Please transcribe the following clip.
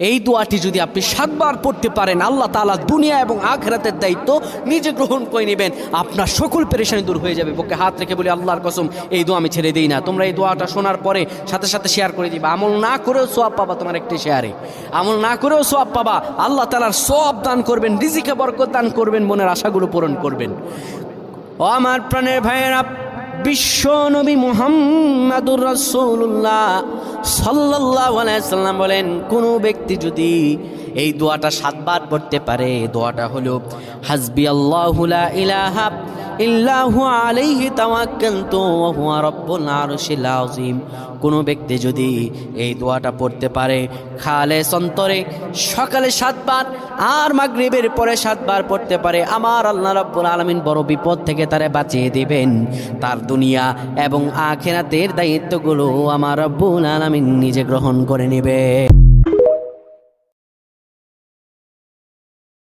এই দোয়াটি যদি আপনি 7 বার পড়তে পারেন, আল্লাহ তাআলা দুনিয়া এবং আখিরাতের দায়িত্ব নিজে গ্রহণ করে নেবেন, আপনার সকল পেরেশানি দূর হয়ে যাবে। বুকে হাত রেখে বলি, আল্লাহর কসম এই দোয়া আমি ছেড়ে দিই না। তোমরা এই দোয়াটা শোনার পরে সাথে সাথে শেয়ার করে দিবা। আমল না করেও সওয়াব পাবা, তোমার একটি শেয়ারে আমল না করেও সওয়াব পাবা। আল্লাহ তাআলার সওয়াব দান করবেন, রিজিকে বরকত দান করবেন, মনের আশাগুলো পূরণ করবেন। ও আমার প্রাণের ভাইয়েরা, বিশ্ব নবী মুহাম্মাদুর রাসূলুল্লাহ সাল্লাল্লাহু আলাইহি সাল্লাম বলেন, কোনো ব্যক্তি যদি এই দোয়াটা 7 বার পড়তে পারে, দোয়াটা হলো হাসবি আল্লাহু লা ইলাহা ইল্লাহু আলাইহি তাওয়াক্কালতু ওয়া হুয়া রাব্বুল আরশিল আযীম। কোনো ব্যক্তি যদি এই দোয়াটা পড়তে পারে খালেস অন্তরে সকালে 7 বার আর মাগরিবের পরে 7 বার পড়তে পারে, আমার আল্লাহ রাব্বুল আলামিন বড় বিপদ থেকে তারে বাঁচিয়ে দিবেন। তার দুনিয়া এবং আখিরাতের দায়িত্বগুলো আমার রাব্বুল আলামিন নিজে গ্রহণ করে নেবে।